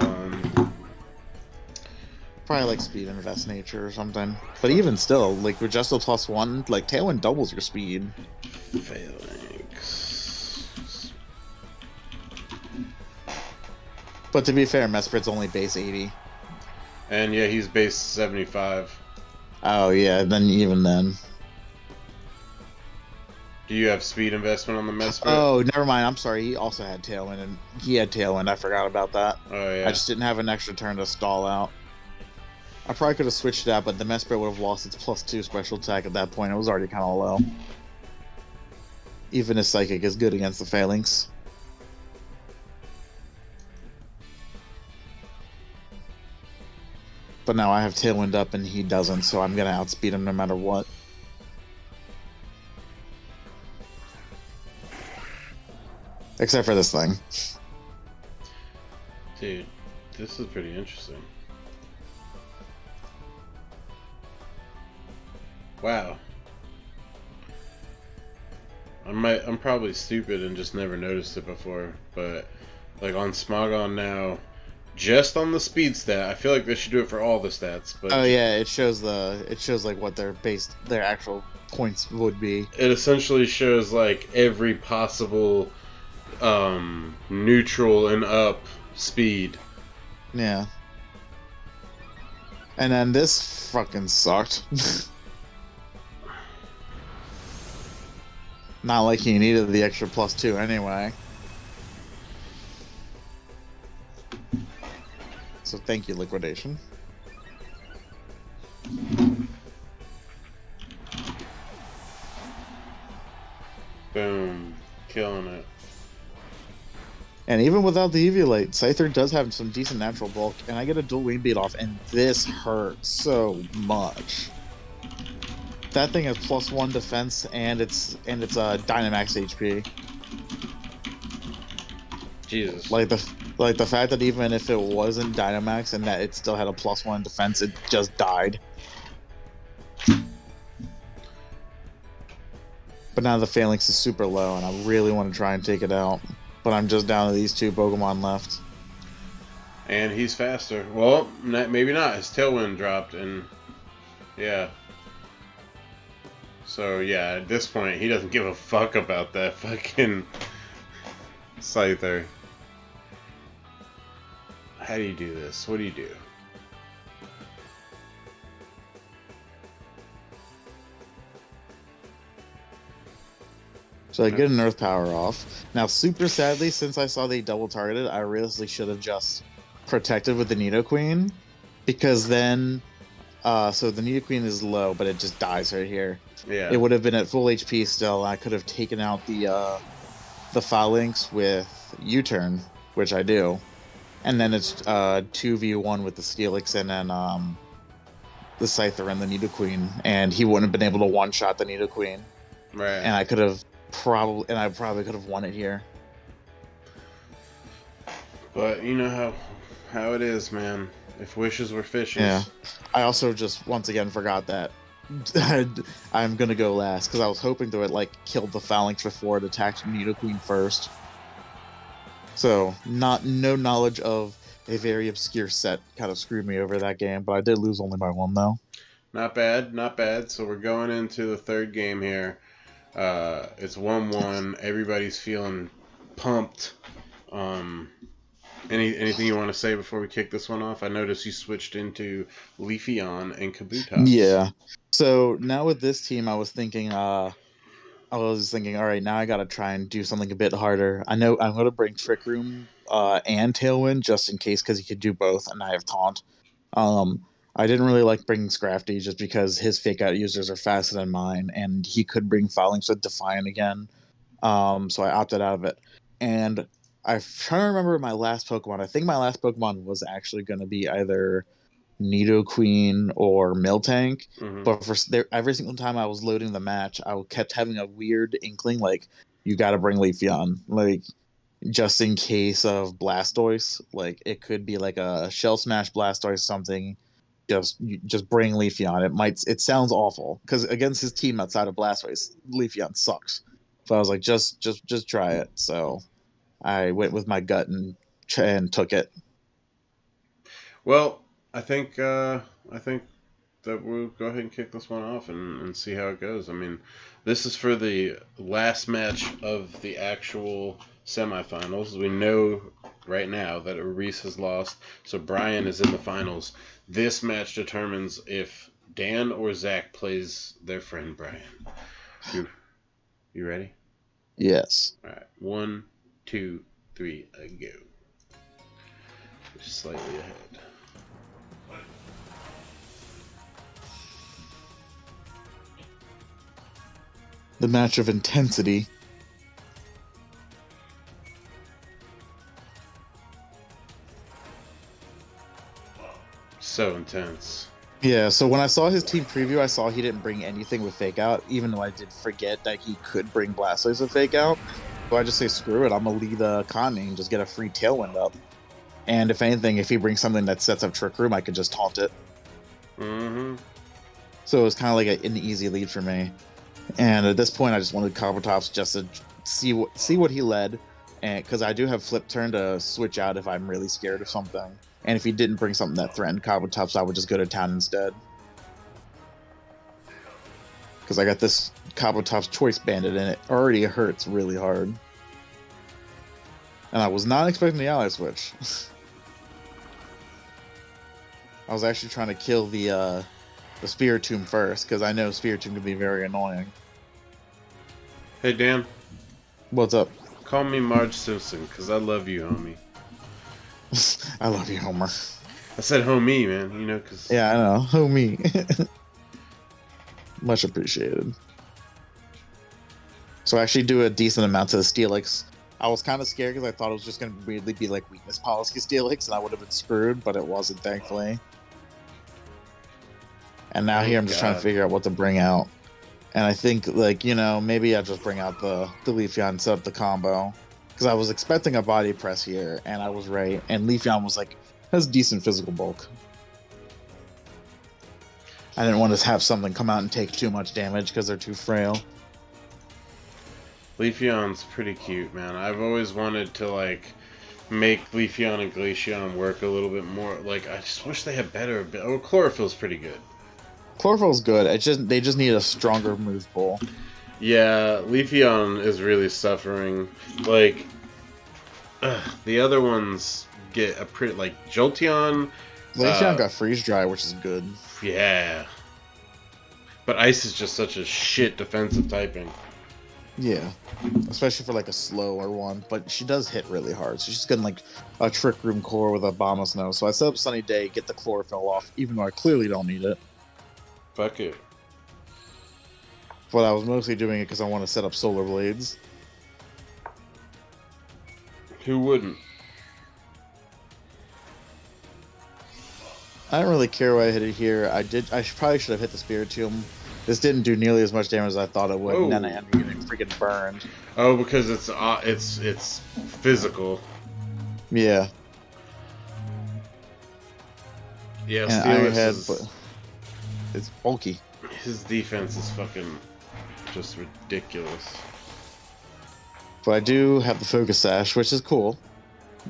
Probably like Speed Invest Nature or something. But even still, like with just a +1, like Tailwind doubles your speed. Phalanx. But to be fair, Mesprit's only base 80. And yeah, he's base 75. Oh yeah, then even then. Do you have speed investment on the Mesprit? Oh, never mind. I'm sorry. He also had Tailwind, and he had Tailwind. I forgot about that. Oh yeah. I just didn't have an extra turn to stall out. I probably could have switched it out, but the Mesprit would have lost its +2 special attack at that point. It was already kind of low. Even his Psychic is good against the Phalanx. But now I have Tailwind up and he doesn't, so I'm going to outspeed him no matter what. Except for this thing. Dude, this is pretty interesting. Wow. I'm probably stupid and just never noticed it before, but like on Smogon now, just on the speed stat, I feel like they should do it for all the stats. But oh yeah, it shows like what their actual points would be. It essentially shows like every possible neutral and up speed. Yeah. And then this fucking sucked. Not like he needed the extra +2 anyway. So thank you, Liquidation. Boom. Killing it. And even without the Eviolite, Scyther does have some decent natural bulk, and I get a dual wing beat off, and this hurts so much. That thing has +1 defense, and it's Dynamax HP. Jesus. Like the fact that even if it wasn't Dynamax and that it still had a +1 defense, it just died. But now the Phalanx is super low, and I really want to try and take it out. But I'm just down to these 2 Pokemon left. And he's faster. Well, maybe not. His Tailwind dropped, and yeah. So yeah, at this point, he doesn't give a fuck about that fucking Scyther. How do you do this? What do you do? So I get an Earth Power off. Now, super sadly, since I saw they double targeted, I realistically should have just protected with the Nidoqueen. Because then, so the Nidoqueen is low, but it just dies right here. Yeah. It would have been at full HP still. I could have taken out the Phalanx with U-turn, which I do. And then it's 2v1 with the Steelix and then the Scyther and the Nidoqueen. And he wouldn't have been able to one-shot the Nidoqueen. Right. And I could have probably could have won it here. But you know how it is, man. If wishes were fishes. Yeah. I also just once again forgot that I'm gonna go last because I was hoping to like kill the Phalanx before it attacked Nidoqueen first. So no knowledge of a very obscure set kind of screwed me over that game, but I did lose only by 1 though. Not bad, not bad. So we're going into the 3rd game here. It's 1-1. Everybody's feeling pumped. Anything you want to say before we kick this one off? I noticed you switched into Leafeon and Kabutops. Yeah. So now with this team, I was thinking, all right, now I gotta try and do something a bit harder. I know I'm gonna bring Trick Room and Tailwind just in case because he could do both, and I have Taunt. I didn't really like bringing Scrafty just because his fake out users are faster than mine, and he could bring Phalanx with Defiant again. So I opted out of it. And I'm trying to remember my last Pokemon. I think my last Pokemon was actually going to be either Nidoqueen or Miltank. Mm-hmm. But every single time I was loading the match, I kept having a weird inkling like, you got to bring Leafeon. Like, just in case of Blastoise. Like, it could be like a Shell Smash Blastoise something. Just bring Leafeon. It sounds awful because against his team outside of Blastoise, Leafeon sucks. So I was like, just try it. So I went with my gut and took it. Well, I think that we'll go ahead and kick this one off and see how it goes. I mean, this is for the last match of the actual semifinals. We know right now that Reese has lost, so Brian is in the finals. This match determines if Dan or Zach plays their friend Brian. You ready? Yes. All right. 1, 2, 3, go. Just slightly ahead. The match of intensity. So intense. Yeah, so when I saw his team preview, I saw he didn't bring anything with Fake Out, even though I did forget that he could bring Blastoise with Fake Out. So I just say, screw it, I'm going to lead the Conning and just get a free Tailwind up. And if anything, if he brings something that sets up Trick Room, I could just taunt it. Mm-hmm. So it was kind of like an easy lead for me. And at this point, I just wanted Kabutops just to see what he led, and because I do have Flip Turn to switch out if I'm really scared of something. And if he didn't bring something that threatened Kabutops, I would just go to town instead. Because I got this Kabutops Choice Bandit, and it already hurts really hard. And I was not expecting the ally switch. I was actually trying to kill the Spiritomb first, because I know Spiritomb can be very annoying. Hey, Dan. What's up? Call me Marge Simpson, because I love you, homie. I love you, Homer. I said homie, man, you know, because... Yeah, I know. Homie. Much appreciated. So I actually do a decent amount to the Steelix. I was kind of scared because I thought it was just going to weirdly be like weakness policy Steelix, and I would have been screwed, but it wasn't, thankfully. And now here I'm just trying to figure out what to bring out. And I think, like, you know, maybe I'll just bring out the Leafeon and set up the combo. Because I was expecting a body press here, and I was right. And Leafeon was like, has decent physical bulk. I didn't want to have something come out and take too much damage because they're too frail. Leafeon's pretty cute, man. I've always wanted to, like, make Leafeon and Glaceon work a little bit more. Like, I just wish they had better. Oh, Chlorophyll's pretty good. Chlorophyll's good. They just need a stronger move pool. Yeah, Leafeon is really suffering. Like, the other ones get a pretty, like, Jolteon. Glaceon got freeze dry, which is good. Yeah. But Ice is just such a shit defensive typing. Yeah. Especially for, like, a slower one. But she does hit really hard. So she's getting, like, a Trick Room core with a Abomasnow. So I set up Sunny Day, get the Chlorophyll off, even though I clearly don't need it. Fuck it. But I was mostly doing it because I want to set up Solar Blades. Who wouldn't? I don't really care why I hit it here. I probably should have hit the Spiritomb. This didn't do nearly as much damage as I thought it would, and then I ended up getting freaking burned. Oh, because it's physical. Yeah. Yeah, and Steelix but it's bulky. His defense is fucking just ridiculous. But I do have the Focus Sash, which is cool.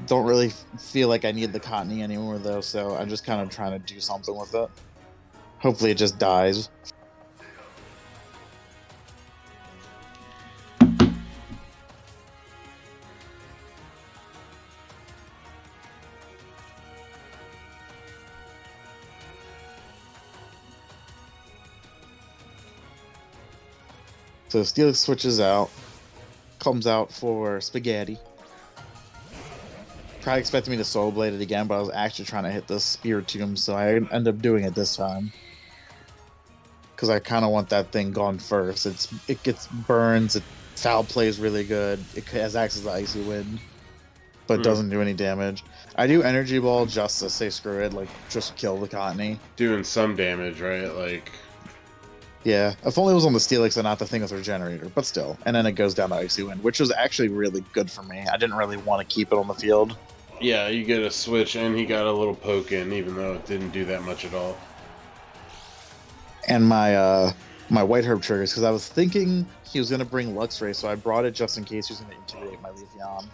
Don't really feel like I need the Cottony anymore, though, so I'm just kind of trying to do something with it. Hopefully it just dies. So Steelix switches out, comes out for Spaghetti. Probably expected me to Soul Blade it again, but I was actually trying to hit the Spiritomb, so I ended up doing it this time. Because I kind of want that thing gone first. It gets burns, it foul plays really good, it has access to Icy Wind, but doesn't do any damage. I do Energy Ball just to say screw it, like just kill the Cottony. Doing some damage, right? Like... Yeah, if only it was on the Steelix and not the thing with Regenerator, but still. And then it goes down to Icy Wind, which was actually really good for me. I didn't really want to keep it on the field. Yeah, you get a switch, and he got a little poke in, even though it didn't do that much at all. And my my White Herb triggers, because I was thinking he was going to bring Luxray, so I brought it just in case he was going to intimidate my Leafeon.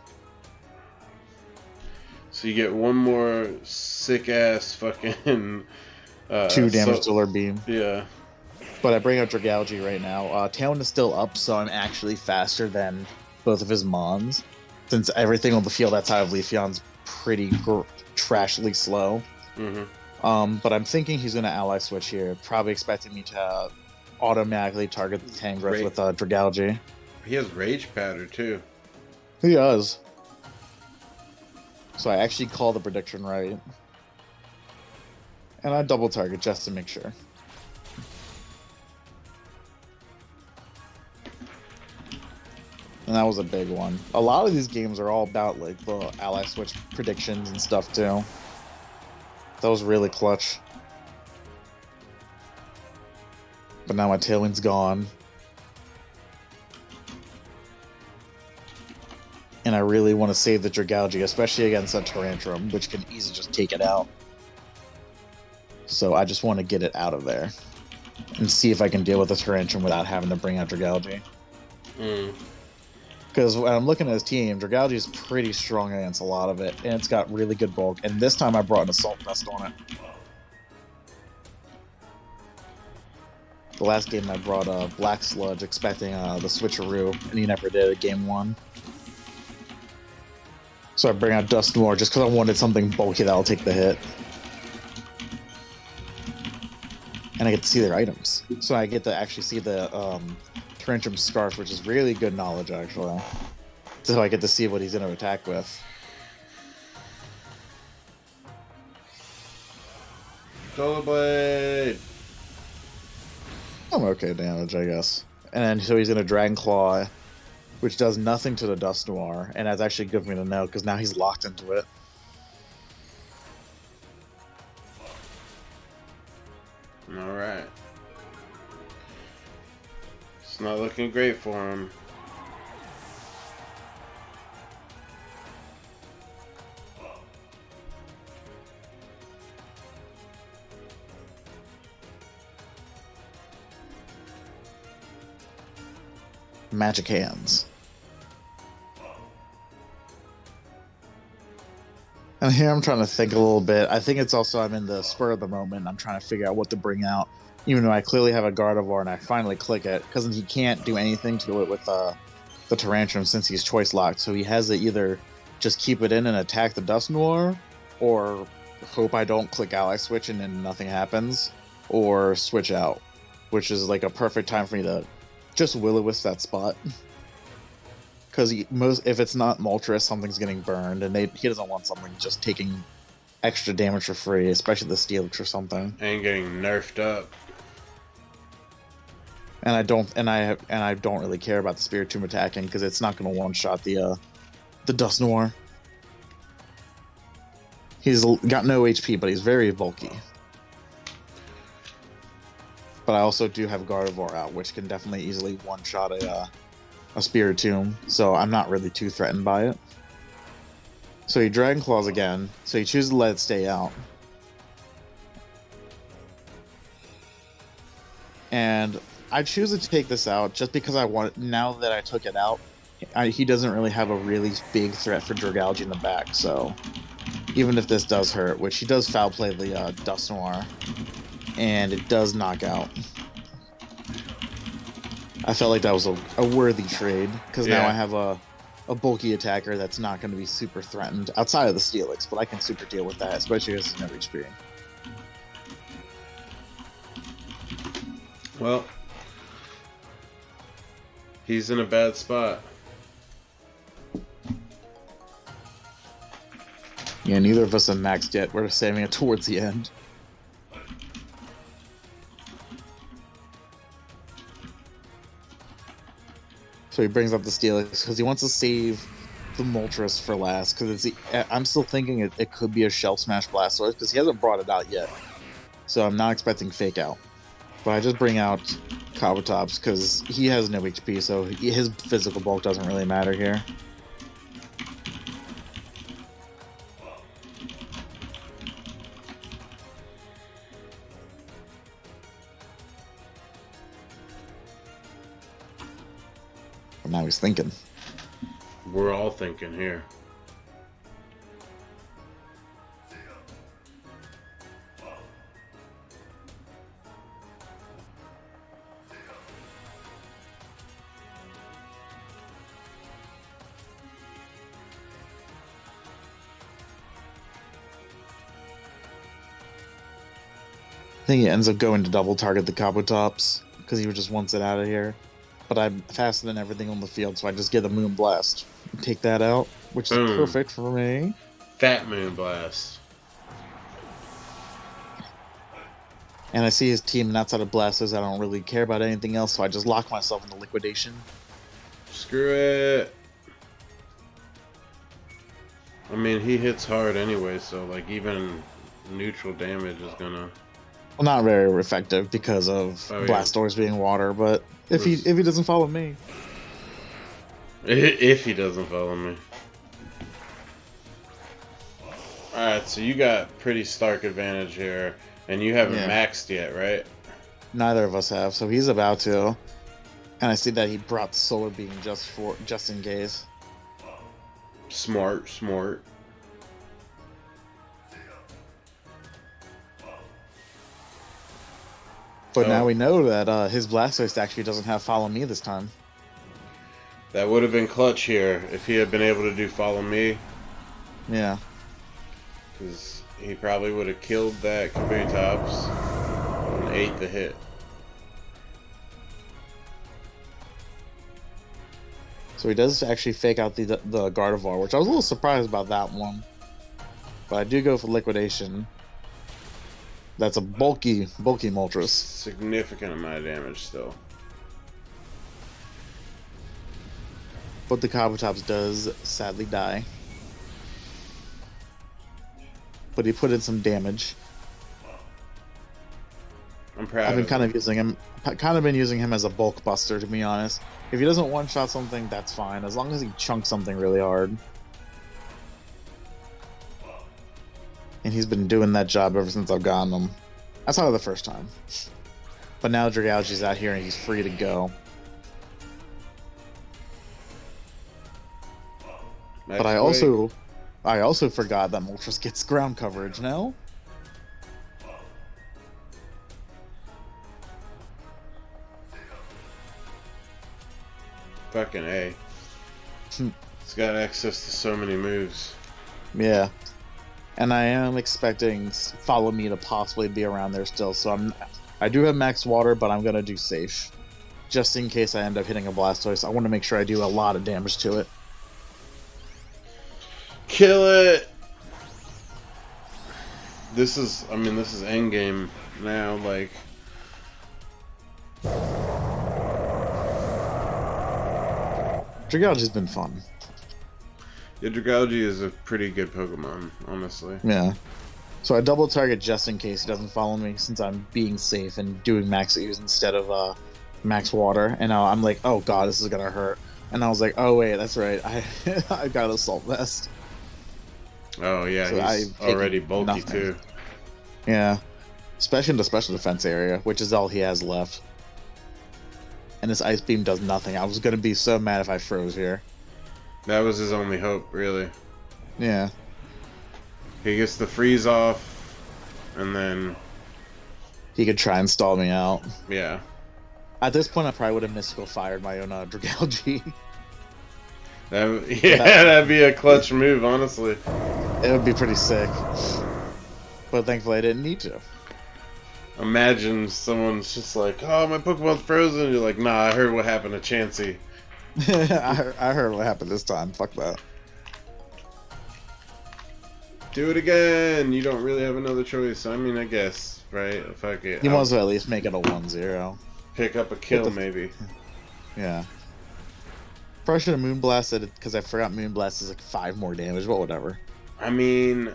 So you get one more sick-ass fucking... 2 damage Solar Beam. Yeah. But I bring out Dragalge right now. Tailwind is still up, so I'm actually faster than both of his Mons. Since everything on the field outside of Leafeon's pretty trashly slow. Mm-hmm. But I'm thinking he's going to ally switch here. Probably expecting me to automatically target the Tangrowth with Dragalge. He has Rage Patter, too. He does. So I actually call the prediction right. And I double target just to make sure. And that was a big one. A lot of these games are all about like the ally switch predictions and stuff too. That was really clutch. But now my Tailwind's gone. And I really want to save the Dragalge, especially against a Tyrantrum, which can easily just take it out. So I just want to get it out of there. And see if I can deal with the Tyrantrum without having to bring out Dragalge. Because when I'm looking at his team, Dragalge is pretty strong against a lot of it, and it's got really good bulk. And this time I brought an Assault Vest on it. The last game I brought a Black Sludge, expecting the switcheroo, and he never did at game 1. So I bring out Dusknoir just because I wanted something bulky that'll take the hit. And I get to see their items. So I get to actually see the Tyrantrum Scarf, which is really good knowledge, actually. So I get to see what he's going to attack with. Solar Blade! I'm okay damage, I guess. And then so he's going to Dragon Claw, which does nothing to the Dust Noir, and that's actually good for me to know because now he's locked into it. All right. It's not looking great for him. Magic hands. And here I'm trying to think a little bit. I think it's also I'm in the spur of the moment. I'm trying to figure out what to bring out, even though I clearly have a Gardevoir and I finally click it, because he can't do anything to it with the Tyrantrum since he's choice locked. So he has to either just keep it in and attack the Dust Noir, or hope I don't click Ally Switch and then nothing happens, or switch out, which is like a perfect time for me to just Will-O-Wisp that spot. Because if it's not Moltres, something's getting burned, and he doesn't want something just taking extra damage for free, especially the Steelix or something. And getting nerfed up. And I don't really care about the Spiritomb attacking because it's not going to one-shot the Dust Noir. He's got no HP, but he's very bulky. But I also do have Gardevoir out, which can definitely easily one-shot a Spiritomb, so I'm not really too threatened by it. So he Dragon Claws again, so he chooses to let it stay out. And I choose to take this out just because I want, now that I took it out, he doesn't really have a really big threat for Dragalge in the back, so even if this does hurt, which he does foul play the Dust Noir, and it does knock out. I felt like that was a worthy trade, because now I have a bulky attacker that's not going to be super threatened outside of the Steelix, but I can super deal with that, especially because it's no HP. Well, he's in a bad spot. Yeah, neither of us have maxed yet. We're saving it towards the end. So he brings up the Steelix because he wants to save the Moltres for last. Because I'm still thinking it could be a Shelf Smash Blastoise because he hasn't brought it out yet. So I'm not expecting Fake Out. But I just bring out Kabutops because he has no HP, so his physical bulk doesn't really matter here. But now he's thinking. We're all thinking here. I think he ends up going to double target the Kabutops because he just wants it out of here. But I'm faster than everything on the field, so I just get a Moon Blast. Take that out, which is perfect for me. Fat Moon Blast. And I see his team, and outside of Blasters, I don't really care about anything else, so I just lock myself into Liquidation. Screw it. I mean, he hits hard anyway, so like even neutral damage is gonna... Well, not very effective because of Blastoise being water, but if he doesn't follow me. If he doesn't follow me. Alright, so you got pretty stark advantage here, and you haven't maxed yet, right? Neither of us have, so he's about to. And I see that he brought the Solar Beam just in case. Smart, smart. But now we know that his Blastoise actually doesn't have Follow Me this time. That would have been clutch here if he had been able to do Follow Me. Yeah. Because he probably would have killed that Kabutops and ate the hit. So he does actually fake out the Gardevoir, which I was a little surprised about that one. But I do go for Liquidation. That's a bulky Moltres. Significant amount of damage still. But the Kabutops does sadly die. But he put in some damage. I'm proud. I've been of kind him. of using him, as a bulk buster, to be honest. If he doesn't one-shot something, that's fine, as long as he chunks something really hard. And he's been doing that job ever since I've gotten him. I saw it the first time. But now Dragalge's out here and he's free to go. But I also forgot that Moltres gets ground coverage now. Fucking A. It's got access to so many moves. Yeah. And I am expecting Follow Me to possibly be around there still, so I do have max water, but I'm gonna do safe. Just in case I end up hitting a Blastoise, I want to make sure I do a lot of damage to it. Kill it! This is endgame now, like... Dragalge's been fun. Yeah, Dragalge is a pretty good Pokemon, honestly. Yeah. So I double target just in case he doesn't follow me, since I'm being safe and doing max use instead of max water. And now I'm like, oh god, this is gonna hurt. And I was like, oh wait, that's right, I got Assault Vest. Oh yeah, So he's already bulky nothing. Too. Yeah. Especially in the special defense area, which is all he has left. And this Ice Beam does nothing. I was gonna be so mad if I froze here. That was his only hope, really. Yeah. He gets the freeze off, and then... he could try and stall me out. Yeah. At this point, I probably would have Mystical Fired my own Dragalge. That'd be a clutch move, honestly. It would be pretty sick. But thankfully I didn't need to. Imagine someone's just like, oh, my Pokemon's frozen. You're like, nah, I heard what happened to Chansey. I heard what happened this time. Fuck that. Do it again. You don't really have another choice. I mean, I guess, right? Fuck it. You might as well at least make it a 1-0. Pick up a kill, maybe. Yeah. Probably should have Moonblasted because I forgot Moonblast is like 5 more damage, but whatever. I mean,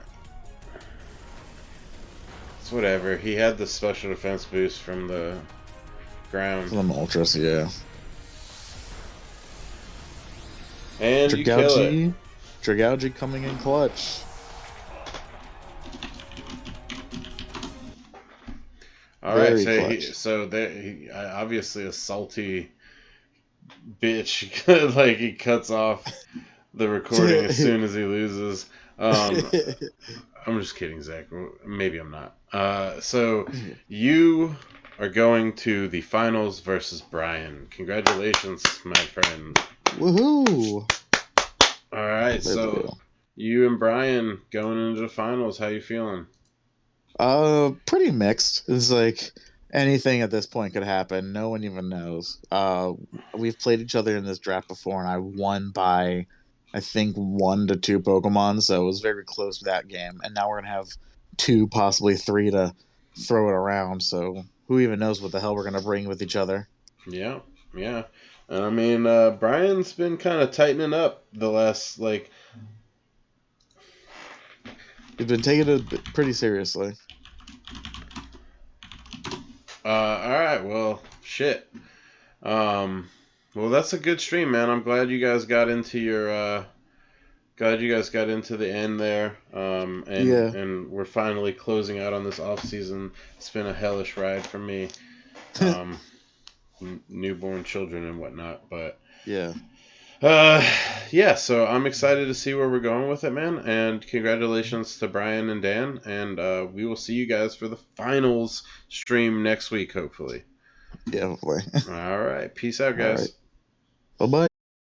it's whatever. He had the special defense boost from the ground. From the Moltres, yeah. And you kill it. Dragalge coming in clutch. Alright, so obviously a salty bitch. Like, he cuts off the recording as soon as he loses. I'm just kidding, Zach. Maybe I'm not. So you are going to the finals versus Brian. Congratulations, my friend. Woohoo! Alright, so you and Brian going into the finals. How you feeling? Pretty mixed. It's like anything at this point could happen. No one even knows. We've played each other in this draft before, and I won by, I think, 1 to 2 Pokemon, so it was very close to that game. And now we're gonna have 2, possibly 3 to throw it around. So who even knows what the hell we're gonna bring with each other? Yeah. And I mean, Brian's been kind of tightening up the last, like... He's been taking it pretty seriously. Alright, well, shit. Well, that's a good stream, man. I'm glad you guys got into your, glad you guys got into the end there. And we're finally closing out on this off season. It's been a hellish ride for me. Newborn children and whatnot, but yeah. So I'm excited to see where we're going with it, man. And congratulations to Brian and Dan. And we will see you guys for the finals stream next week, hopefully. Yeah, hopefully. All right. Peace out, guys. Right. Bye-bye.